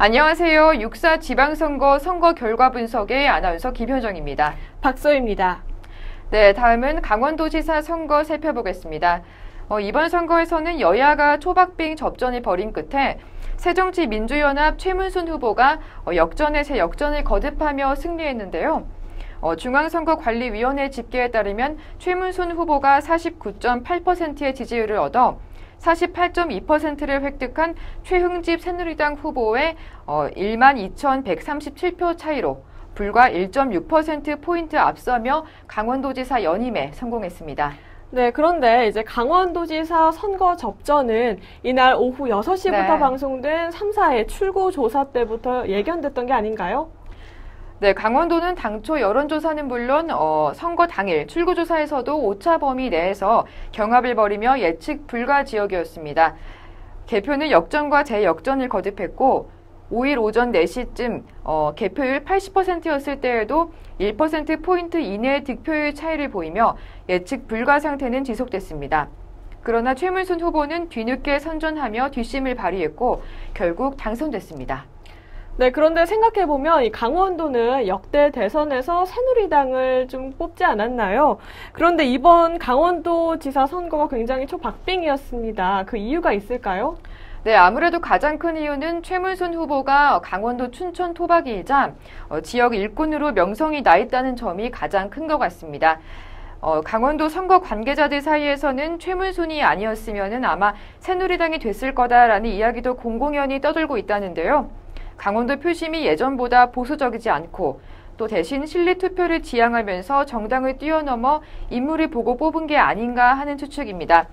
안녕하세요. 6.4 지방선거 선거 결과 분석의 아나운서 김효정입니다. 박소희입니다. 네, 다음은 강원도지사 선거 살펴보겠습니다. 이번 선거에서는 여야가 초박빙 접전을 벌인 끝에 새정치민주연합 최문순 후보가 역전에서 역전을 거듭하며 승리했는데요. 중앙선거관리위원회 집계에 따르면 최문순 후보가 49.8%의 지지율을 얻어 48.2%를 획득한 최흥집 새누리당 후보의 12,137표 차이로 불과 1.6%포인트 앞서며 강원도지사 연임에 성공했습니다. 네, 그런데 이제 강원도지사 선거 접전은 이날 오후 6시부터 방송된 3사의 출구조사 때부터 예견됐던 게 아닌가요? 네, 강원도는 당초 여론조사는 물론 선거 당일 출구조사에서도 오차 범위 내에서 경합을 벌이며 예측 불가 지역이었습니다. 개표는 역전과 재역전을 거듭했고 5일 오전 4시쯤 개표율 80%였을 때에도 1%포인트 이내의 득표율 차이를 보이며 예측 불가 상태는 지속됐습니다. 그러나 최문순 후보는 뒤늦게 선전하며 뒷심을 발휘했고 결국 당선됐습니다. 네, 그런데 생각해보면 이 강원도는 역대 대선에서 새누리당을 좀 뽑지 않았나요? 그런데 이번 강원도지사 선거가 굉장히 초박빙이었습니다. 그 이유가 있을까요? 네, 아무래도 가장 큰 이유는 최문순 후보가 강원도 춘천 토박이이자 지역 일꾼으로 명성이 나 있다는 점이 가장 큰 것 같습니다. 강원도 선거 관계자들 사이에서는 최문순이 아니었으면 아마 새누리당이 됐을 거다라는 이야기도 공공연히 떠돌고 있다는데요. 강원도 표심이 예전보다 보수적이지 않고 또 대신 실리투표를 지향하면서 정당을 뛰어넘어 인물을 보고 뽑은 게 아닌가 하는 추측입니다.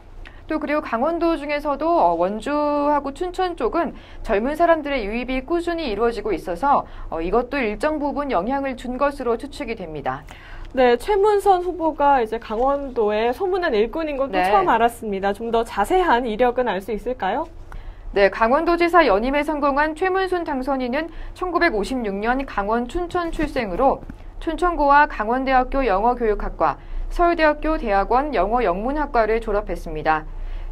또 그리고 강원도 중에서도 원주하고 춘천 쪽은 젊은 사람들의 유입이 꾸준히 이루어지고 있어서 이것도 일정 부분 영향을 준 것으로 추측이 됩니다. 네, 최문선 후보가 이제 강원도의 소문난 일꾼인 것도 처음 알았습니다. 좀 더 자세한 이력은 알 수 있을까요? 네, 강원도지사 연임에 성공한 최문순 당선인은 1956년 강원 춘천 출생으로 춘천고와 강원대학교 영어교육학과, 서울대학교 대학원 영어영문학과를 졸업했습니다.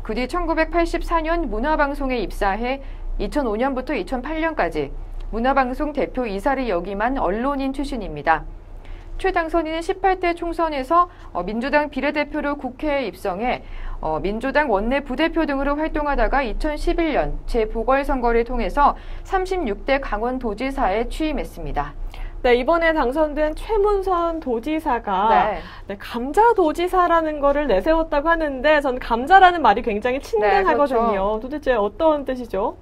그 뒤 1984년 문화방송에 입사해 2005년부터 2008년까지 문화방송 대표 이사를 역임한 언론인 출신입니다. 최 당선인은 18대 총선에서 민주당 비례대표로 국회에 입성해 민주당 원내 부대표 등으로 활동하다가 2011년 재보궐선거를 통해서 36대 강원도지사에 취임했습니다. 네, 이번에 당선된 최문선 도지사가 감자도지사라는 거를 내세웠다고 하는데 전 감자라는 말이 굉장히 친근하거든요. 그렇죠. 도대체 어떤 뜻이죠?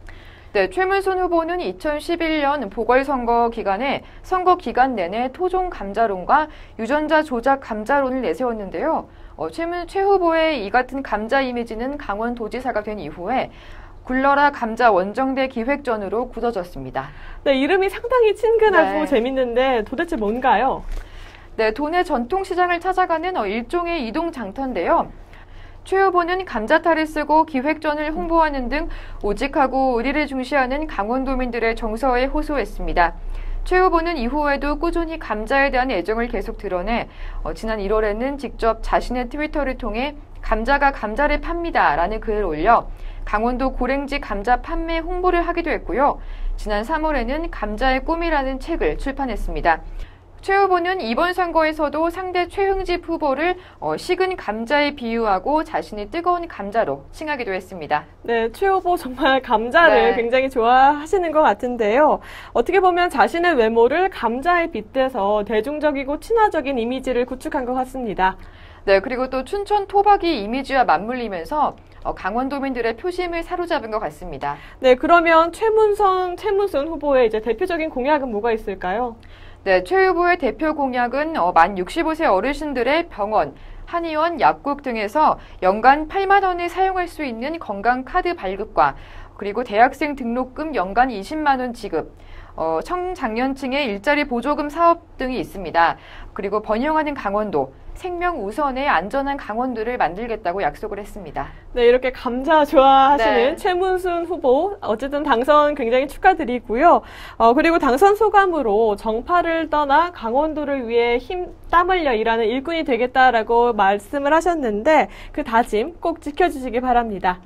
네, 최문순 후보는 2011년 보궐선거 기간에 선거 기간 내내 토종 감자론과 유전자 조작 감자론을 내세웠는데요. 최 후보의 이 같은 감자 이미지는 강원도지사가 된 이후에 굴러라 감자 원정대 기획전으로 굳어졌습니다. 네, 이름이 상당히 친근하고 재밌는데 도대체 뭔가요? 네, 도내 전통시장을 찾아가는 일종의 이동장터인데요. 최 후보는 감자탈을 쓰고 기획전을 홍보하는 등 오직하고 의리를 중시하는 강원도민들의 정서에 호소했습니다. 최 후보는 이후에도 꾸준히 감자에 대한 애정을 계속 드러내 지난 1월에는 직접 자신의 트위터를 통해 감자가 감자를 팝니다 라는 글을 올려 강원도 고랭지 감자 판매 홍보를 하기도 했고요. 지난 3월에는 감자의 꿈이라는 책을 출판했습니다. 최 후보는 이번 선거에서도 상대 최흥집 후보를 식은 감자에 비유하고 자신이 뜨거운 감자로 칭하기도 했습니다. 네, 최 후보 정말 감자를 굉장히 좋아하시는 것 같은데요. 어떻게 보면 자신의 외모를 감자에 빗대서 대중적이고 친화적인 이미지를 구축한 것 같습니다. 네, 그리고 또 춘천 토박이 이미지와 맞물리면서 강원도민들의 표심을 사로잡은 것 같습니다. 네, 그러면 최문순 후보의 이제 대표적인 공약은 뭐가 있을까요? 네, 최 후보의 대표 공약은 만 65세 어르신들의 병원, 한의원, 약국 등에서 연간 8만 원을 사용할 수 있는 건강카드 발급과 그리고 대학생 등록금 연간 20만 원 지급, 청장년층의 일자리 보조금 사업 등이 있습니다. 그리고 번영하는 강원도, 생명 우선의 안전한 강원도를 만들겠다고 약속을 했습니다. 네, 이렇게 감자 좋아하시는 최문순 후보 어쨌든 당선 굉장히 축하드리고요. 그리고 당선 소감으로 정파를 떠나 강원도를 위해 땀 흘려 일하는 일꾼이 되겠다라고 말씀을 하셨는데 그 다짐 꼭 지켜주시기 바랍니다.